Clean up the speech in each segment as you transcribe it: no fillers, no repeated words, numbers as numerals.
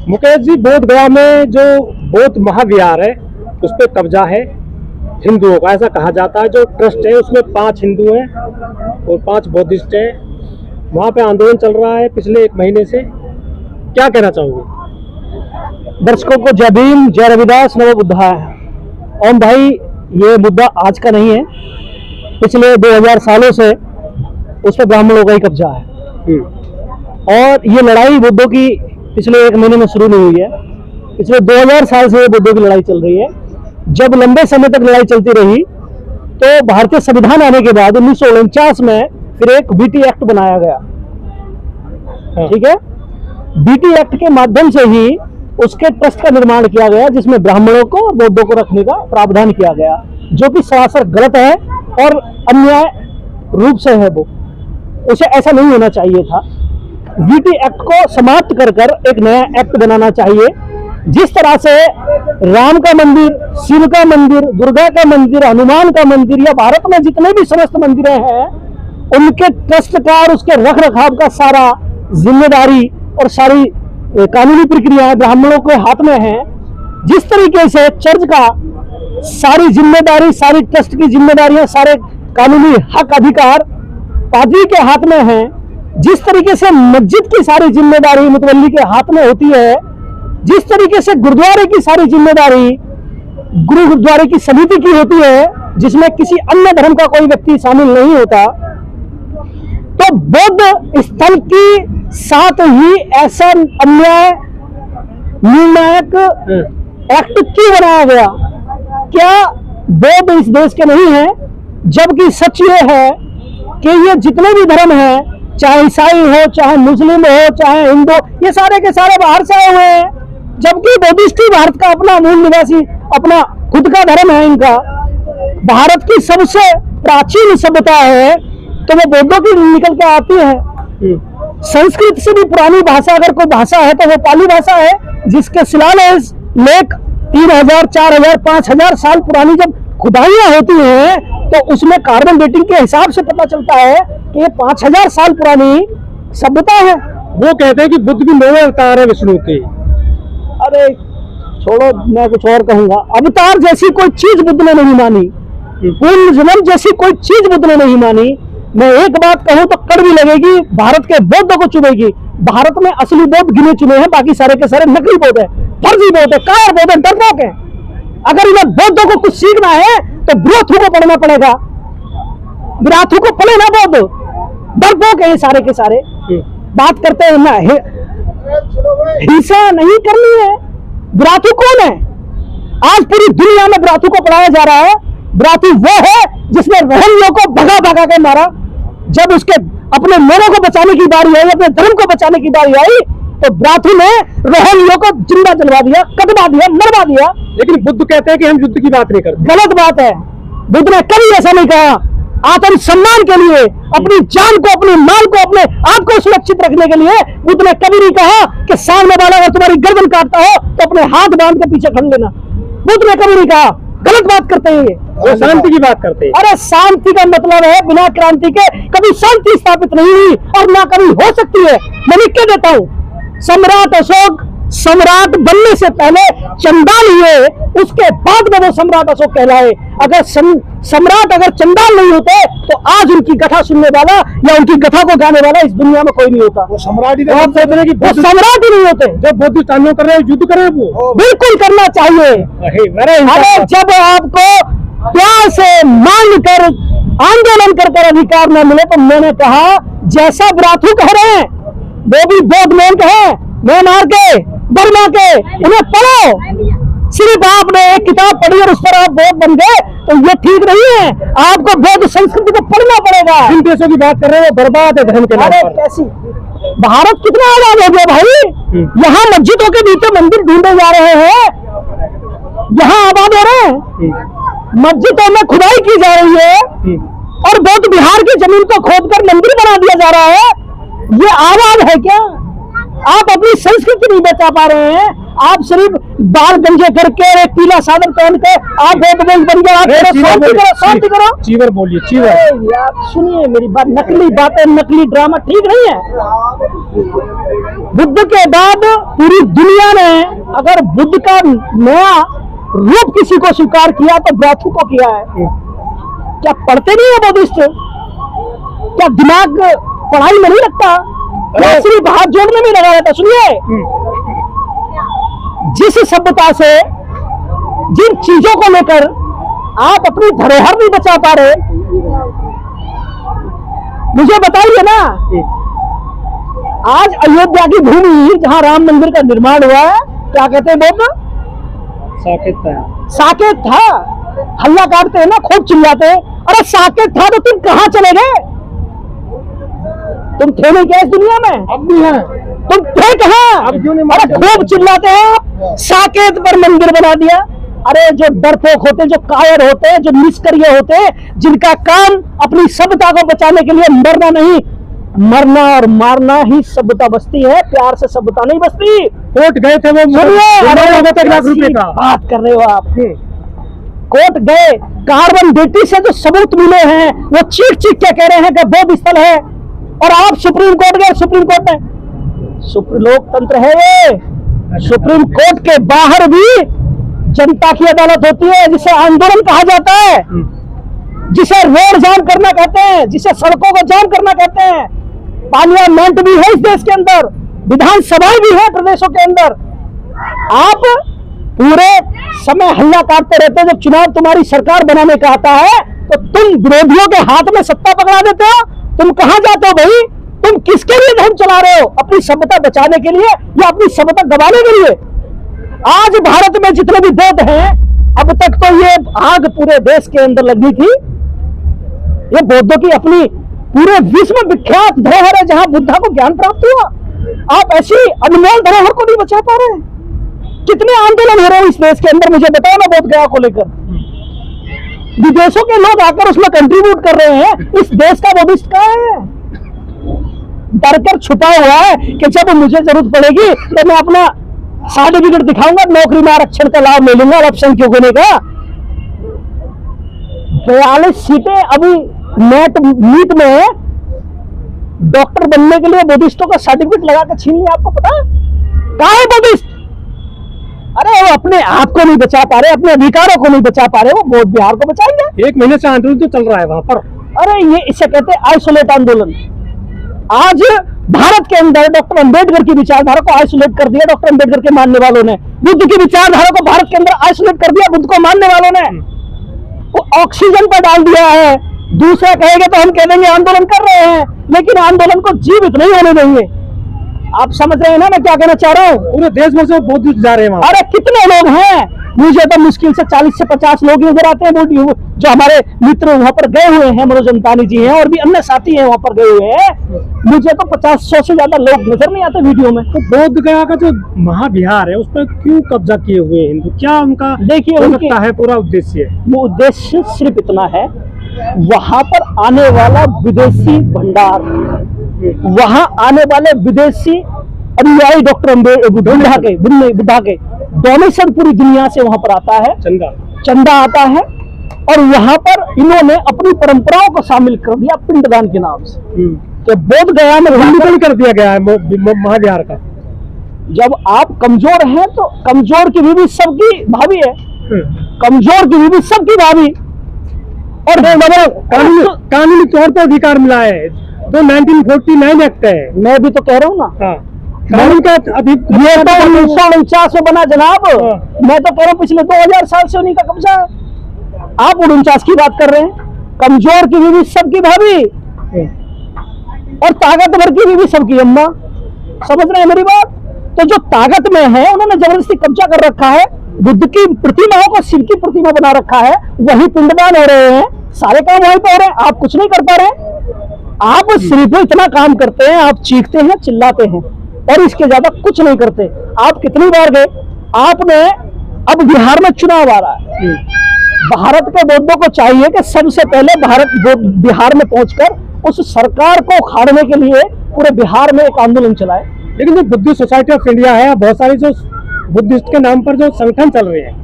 मुकेश जी, बोध गया में जो बौद्ध महाविहार है उस पर कब्जा है हिंदुओं का, ऐसा कहा जाता है। जो ट्रस्ट है उसमें 5 हिंदू हैं और 5 बौद्धिस्ट हैं। वहाँ पे आंदोलन चल रहा है पिछले 1 महीने से, क्या कहना चाहोगे? दर्शकों को जय भीम, जय रविदास, नमो बुद्धाय। ओम भाई, ये मुद्दा आज का नहीं है, पिछले 2000 सालों से उस पर ब्राह्मणों का ही कब्जा है। और ये लड़ाई बुद्धों की पिछले 1 महीने में शुरू नहीं हुई है, पिछले 2000 साल से बुद्धों की लड़ाई चल रही है। जब लंबे समय तक लड़ाई चलती रही तो भारतीय संविधान आने के बाद 1949 में फिर एक बीटी एक्ट बनाया गया। ठीक है, बीटी एक्ट के माध्यम से ही उसके ट्रस्ट का निर्माण किया गया, जिसमें ब्राह्मणों को और बौद्धों को रखने का प्रावधान किया गया, जो कि सरासर गलत है और अन्याय रूप से है। वो उसे ऐसा नहीं होना चाहिए था। बीटी एक्ट को समाप्त कर एक नया एक्ट बनाना चाहिए। जिस तरह से राम का मंदिर, शिव का मंदिर, दुर्गा का मंदिर, हनुमान का मंदिर या भारत में जितने भी समस्त मंदिर हैं, उनके ट्रस्ट का और उसके रख रखाव का सारा जिम्मेदारी और सारी कानूनी प्रक्रियाएं ब्राह्मणों के हाथ में है। जिस तरीके से चर्च का सारी जिम्मेदारी, सारी ट्रस्ट की जिम्मेदारियां, सारे कानूनी हक अधिकार पादरी के हाथ में है, जिस तरीके से मस्जिद की सारी जिम्मेदारी मुतवल्ली के हाथ में होती है, जिस तरीके से गुरुद्वारे की सारी जिम्मेदारी गुरुद्वारे की समिति की होती है, जिसमें किसी अन्य धर्म का कोई व्यक्ति शामिल नहीं होता, तो बौद्ध स्थल की साथ ही ऐसा अन्याय निर्णायक एक्ट क्यों बनाया गया? क्या बौद्ध इस देश के नहीं है? जबकि सच ये है कि ये जितने भी धर्म हैं, चाहे ईसाई हो, चाहे मुस्लिम हो, चाहे हिंदू, ये सारे के सारे बाहर से आए हुए हैं। जबकि बौद्धिस्ट ही भारत का अपना मूल निवासी, अपना खुद का धर्म है इनका। भारत की सबसे प्राचीन सभ्यता है तो वो बौद्धों की निकल के आती है। संस्कृत से भी पुरानी भाषा अगर कोई भाषा है तो वो पाली भाषा है, जिसके शिलालेख 3000, 4000, 5000 साल पुरानी जब खुदाइयां होती हैं तो उसमें कार्बन डेटिंग के हिसाब से पता चलता है कि ये 5000 साल पुरानी सभ्यता है। वो कहते हैं कि बुद्ध भी 9 अवतार है विष्णु के। अरे छोड़ो, मैं कुछ और कहूंगा। अवतार जैसी कोई चीज बुद्ध ने नहीं मानी, पूर्ण जन्म जैसी कोई चीज बुद्ध ने नहीं मानी। मैं एक बात कहूं तो कड़वी लगेगी, भारत के बौद्धों को चुभेगी। भारत में असली बौद्ध गिने चुने हैं, बाकी सारे के सारे नकली बौद्ध है, फर्जी बौद्ध है, कार बौद्ध है, डरपोक है। अगर इन्हें बौद्धों को कुछ सीखना है तो ब्रोथू को पढ़ना पड़ेगा। ब्राथू को पढ़े ना, बौद्ध डरपोक है ये सारे के सारे। बात करते हैं ना, हिंसा नहीं करनी है। ब्राथू कौन है? आज पूरी दुनिया में ब्राथू को पढ़ाया जा रहा है। ब्राथू वो है जिसने रोहिंग्या को भगा भगा के मारा। जब उसके अपने लोगों को बचाने की बारी आई, अपने धर्म को बचाने की बारी आई, तो ब्राथू ने रोहिंग्या को जिंदा जलवा दिया, कटवा दिया, मरवा दिया। लेकिन बुद्ध कहते हैं कि हम युद्ध की बात नहीं करते। गलत बात है। बुद्ध ने कभी ऐसा नहीं कहा। आत्म सम्मान के लिए, अपनी जान को, अपने माल को, अपने आप को सुरक्षित रखने के लिए बुद्ध ने कभी नहीं कहा कि सामने वाला अगर तुम्हारी गर्दन काटता हो तो अपने हाथ बांध के पीछे खड़ लेना। बुद्ध ने कभी नहीं कहा। गलत बात करते हैं ये, वो शांति की बात करते हैं। अरे शांति का मतलब है बिना क्रांति के कभी शांति स्थापित नहीं हुई और ना कभी हो सकती है। मैं लिख के देता हूं, सम्राट अशोक सम्राट बनने से पहले चंडाल हुए, उसके बाद में वो सम्राट अशोक कहलाए। अगर सम्राट अगर चंडाल नहीं होते तो आज उनकी कथा सुनने वाला या उनकी कथा को गाने वाला इस दुनिया में कोई नहीं होता। वो सम्राट ही नहीं होते। जो बौद्ध तालियों कर रहे हैं, युद्ध कर रहे हैं, वो बिल्कुल करना चाहिए। अरे जब आपको प्यार से मांग कर आंदोलन कर अधिकार न मिले तो मैंने कहा जैसा ब्राथू कह रहे हैं वो भी बौद्ध में कहे, म्यांमार के, बर्मा के, उन्हें पढ़ो। सिर्फ आपने एक किताब पढ़ी और उस पर आप बौद्ध बन गए तो ये ठीक नहीं है। आपको बौद्ध संस्कृति को पढ़ना पड़ेगा। जिन देशों की बात कर रहे हैं वो बर्बाद है धर्म के नाम पर। कैसी भारत कितना आजाद हो गया भाई। यहाँ मस्जिदों के बीच मंदिर ढूंढे जा रहे हैं, यहाँ आबाद हो रहे हैं, मस्जिदों में खुदाई की जा रही है और बौद्ध बिहार की जमीन को खोदकर मंदिर बना दिया जा रहा है। ये आबाद है क्या? आप अपनी संस्कृति नहीं बचा पा रहे हैं। आप सिर्फ बाल गंजे करके और एक पीला साधन पहन के आप बन गए। आप शांति करो। चीवर बोलिए, चीवर। यार सुनिए मेरी बात, नकली बातें, नकली ड्रामा ठीक नहीं है। बुद्ध के बाद पूरी दुनिया ने अगर बुद्ध का नया रूप किसी को स्वीकार किया तो ब्राथु को किया है। क्या पढ़ते नहीं है बुद्धिस्ट? क्या दिमाग पढ़ाई में नहीं लगता? क्या सिर्फ हाथ जोड़ने में लगा रहता? सुनिए, जिस सभ्यता से, जिन चीजों को लेकर आप अपनी धरोहर नहीं बचा पा रहे, मुझे बताइए ना। आज अयोध्या की भूमि जहां राम मंदिर का निर्माण हुआ है, क्या कहते हैं बोल? साकेत था। हल्ला काटते हैं ना, खूब चिल्लाते हैं। अरे साकेत था तो तुम कहां चले गए? तुम थे नहीं क्या इस दुनिया में? अब भी हैं। तुम थे कहां? अब क्यों नहीं? अरे खूब चिल्लाते हैं, साकेत पर मंदिर बना दिया। अरे जो डरपोक होते, जो कायर होते, जो निष्क्रिय होते, जिनका काम अपनी सभ्यता को बचाने के लिए मरना नहीं, मरना और मारना ही सभ्यता बचती है, प्यार से सभ्यता नहीं बचती। कोर्ट गए थे वो, ₹1,00,000 का बात कर रहे हो आप? कोर्ट गए, कार्बन डेटिंग से जो सबूत मिले हैं वो चीख चीख के कह रहे हैं कि बौद्ध स्थल है, और आप सुप्रीम कोर्ट गए। सुप्रीम कोर्ट में लोकतंत्र है ये। सुप्रीम कोर्ट के बाहर भी जनता की अदालत होती है, जिसे आंदोलन कहा जाता है, जिसे रोड जाम करना कहते हैं, जिसे सड़कों को जाम करना कहते हैं। पार्लियामेंट भी है इस देश के अंदर, विधानसभाएं भी है प्रदेशों के अंदर। आप पूरे समय हल्ला काटते रहते हो। जब चुनाव तुम्हारी सरकार बनाने का आता है तो तुम विरोधियों के हाथ में सत्ता पकड़ा देते हो। तुम कहां जाते हो भाई? तुम किसके लिए धर्म चला रहे हो? अपनी सभ्यता बचाने के लिए या अपनी सभ्यता दबाने के लिए? आज भारत में जितने भी बौद्ध हैं, अब तक तो ये आग पूरे देश के अंदर लगी थी। ये बौद्धों की अपनी पूरे विश्व विख्यात धरोहर है, जहां बुद्धा को ज्ञान प्राप्त हुआ। आप ऐसी अनमोल धरोहर को नहीं बचा पा रहे। कितने आंदोलन हो रहे हैं इस देश के अंदर, मुझे बताओ ना, बोध गया को लेकर। विदेशों के लोग आकर उसमें कंट्रीब्यूट कर रहे हैं। इस देश का बुद्धिस्ट कहाँ है? डरकर छुपा हुआ है कि जब मुझे जरूरत पड़ेगी तो मैं अपना सर्टिफिकेट दिखाऊंगा, नौकरी में आरक्षण का लाभ ले लूंगा अल्पसंख्यक होने का। 42 सीटें अभी नीट में डॉक्टर बनने के लिए बुद्धिस्टों का सर्टिफिकेट लगा के छीन लिया। आपको पता है कहाँ है बुद्धिस्ट? अरे वो अपने आप को नहीं बचा पा रहे, अपने अधिकारों को नहीं बचा पा रहे, वो बौद्ध बिहार को बचाएंगे। 1 महीने से आंदोलन तो चल रहा है वहां पर। अरे ये इसे कहते हैं आइसोलेट आंदोलन। आज भारत के अंदर डॉक्टर अंबेडकर की विचारधारा को आइसोलेट कर दिया डॉक्टर अंबेडकर के मानने वालों ने। बुद्ध की विचारधारा को भारत के अंदर आइसोलेट कर दिया बुद्ध को मानने वालों ने। वो ऑक्सीजन पर डाल दिया है। दूसरा कहेगा तो हम कह देंगे आंदोलन कर रहे हैं, लेकिन आंदोलन को जीवित नहीं होने देंगे। आप समझ रहे हैं ना मैं क्या कहना चाह रहा हूँ? पूरे देश भर से बौद्ध जा रहे हैं वहां। अरे कितने लोग हैं? मुझे तो मुश्किल से 40 से 50 लोग नजर आते हैं जो हमारे मित्र वहां पर गए हुए हैं। मनोज अंतानी जी हैं और भी अन्य साथी हैं वहां पर गए हुए हैं। मुझे तो 50-100 से ज्यादा लोग नजर नहीं आते वीडियो में। तो बोध गया का जो महाविहार है उस पर क्यों कब्जा किए हुए हैं हिंदू? क्या उनका देखिए उनका है पूरा उद्देश्य? वो उद्देश्य सिर्फ इतना है, वहां पर आने वाला विदेशी भंडार, वहां आने वाले विदेशी अनुयायी डॉक्टर बुद्धा के डोनेशन पूरी दुनिया से वहां पर आता है, चंदा आता है। और वहां पर इन्होंने अपनी परंपराओं को शामिल कर दिया पिंडदान के नाम से। तो बोध गया में हिंदुकरण कर दिया गया है महाविहार का। जब आप कमजोर हैं तो कमजोर की बीवी सबकी भाभी है, कमजोर की बीवी सबकी भाभी। और कानूनी तौर पर अधिकार मिला है तो 1949 एक्ट है। मैं भी तो कह रहा हूँ ना, कानून का ये तो 1949 में बना जनाब। मैं तो कह रहा हूँ पिछले 2000 साल से उन्हीं का कब्जा है। आप 49 की बात कर रहे हैं। कमजोर की बीवी सबकी भाभी और ताकतवर की बीवी सबकी अम्मा। समझ रहे हैं मेरी बात? तो जो ताकत में है उन्होंने जबरदस्ती कब्जा कर रखा है। बुद्ध की प्रतिमाओं को शिव की प्रतिमा बना रखा है, वही पिंडदान हो रहे हैं, सारे काम वहीं पर हो रहे हैं। आप कुछ नहीं कर पा रहे। आप सिर्फ इतना काम करते हैं, आप चीखते हैं, चिल्लाते हैं और इसके ज्यादा कुछ नहीं करते। आप कितनी बार गए? आपने अब बिहार में चुनाव आ रहा है। भारत के बौद्धों को चाहिए कि सबसे पहले बिहार में पहुंचकर उस सरकार को उखाड़ने के लिए पूरे बिहार में एक आंदोलन चलाए। लेकिन जो बुद्धिस्ट सोसाइटी ऑफ इंडिया है, बहुत सारी जो बुद्धिस्ट के नाम पर जो संगठन चल रहे हैं,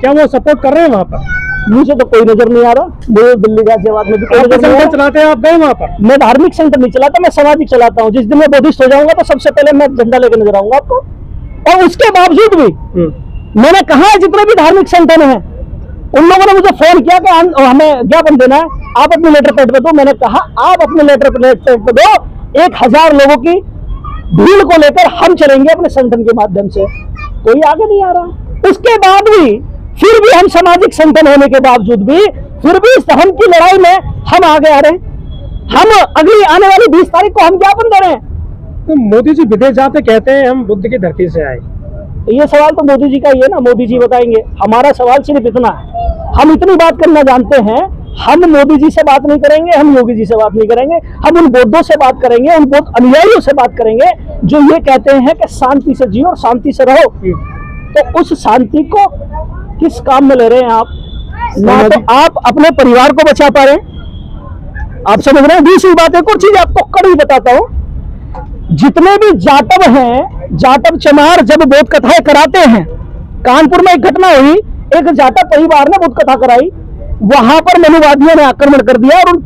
क्या वो सपोर्ट कर रहे हैं वहाँ पर? मुझे तो कोई नजर नहीं आ रहा। मुझे दिल्ली गाजियाबाद में भी कोई नजर नहीं आ संगठन रहा। चलाते हैं, आप गए वहाँ पर? मैं धार्मिक संगठन नहीं चलाता, मैं सामाजिक चलाता हूँ। जिस दिन मैं बुद्धिस्ट हो जाऊंगा तो सबसे पहले मैं झंडा लेकर नजर आऊंगा आपको। और उसके बावजूद भी मैंने कहा है जितने भी धार्मिक संगठन हैं, उन लोगों ने मुझे फोन किया कि हमें ज्ञापन देना है, आप अपने लेटर पैड पे दो। मैंने कहा आप अपने लेटर पैड पे दो, 1000 लोगों की भीड़ को लेकर हम चलेंगे अपने संगठन के माध्यम से। कोई आगे नहीं आ रहा। उसके बाद भी फिर भी हम सामाजिक संगठन होने के बावजूद भी फिर भी इस धर्म की लड़ाई में हम आगे आ रहे हैं। हम अगली आने वाली 20 तारीख को हम ज्ञापन दे रहे हैं। तो मोदी जी विदेश जाते कहते हैं हम बुद्ध की धरती से आए। ये सवाल तो मोदी जी का ही है ना, मोदी जी बताएंगे। हमारा सवाल सिर्फ इतना है, हम इतनी बात करना जानते हैं, हम मोदी जी से बात नहीं करेंगे, हम योगी जी से बात नहीं करेंगे, हम उन बौद्धों से बात करेंगे, उन बौद्ध अनुयायियों से बात करेंगे जो ये कहते हैं कि शांति से जियो और शांति से रहो। तो उस शांति को किस काम में ले रहे हैं आप? ना तो आप अपने परिवार को बचा पा रहे हैं, आप समझ रहे हैं। दूसरी बात, एक और चीज आपको कड़ी बताता हूं, जितने भी जाटव हैं, जाटव चमार जब बोध कथाएं कराते हैं, कानपुर में एक घटना हुई, एक जाटव परिवार ने बोध कथा कराई, वहां पर मनुवादियों ने आक्रमण कर दिया और उन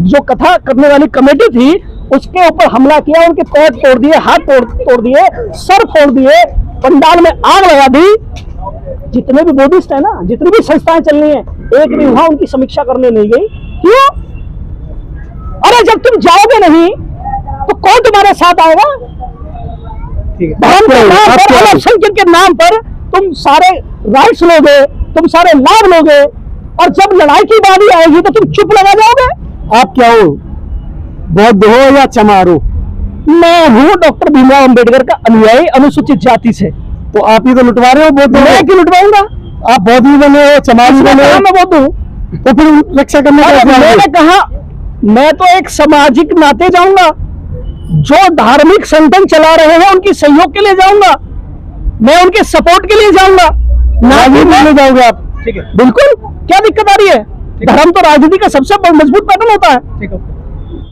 जो कथा करने वाली कमेटी थी उसके ऊपर हमला किया, उनके पैर तोड़ दिए, हाथ तोड़ दिए, सर फोड़ दिए, पंडाल में आग लगा दी। जितने भी बुद्धिस्ट है ना, जितनी भी संस्थाएं चल रही हैं, एक भी वहां उनकी समीक्षा करने नहीं गई। क्यों? अरे जब तुम जाओगे नहीं तो कौन तुम्हारे साथ आएगा? धर्म के नाम पर, अल्पसंख्यक के नाम पर तुम सारे राइट्स लोगे, तुम सारे लाभ लोगे, और जब लड़ाई की बारी आएगी तो तुम चुप लगा जाओगे। आप क्या हो, बौद्ध हो या चमार हो? मैं हूँ डॉक्टर भीमराव अंबेडकर का अनुयायी, अनुसूचित जाति से। तो आप ही तो लुटवा रहे हो बौद्ध। मैं क्यों लुटवाऊंगा? आप बौद्ध भी बने हो, चमार भी बने हो। मैं बौद्ध हूँ तो फिर रक्षा करने का मैंने कहा मैं तो एक सामाजिक नाते जाऊंगा, जो धार्मिक संगठन चला रहे हैं उनकी सहयोग के लिए जाऊंगा, मैं उनके सपोर्ट के लिए जाऊंगा, ना कि मैं जाओगे आप? ठीक है, बिल्कुल। क्या दिक्कत आ रही है? धर्म तो राजनीति का सबसे मजबूत पैटर्न होता है। ठीक है।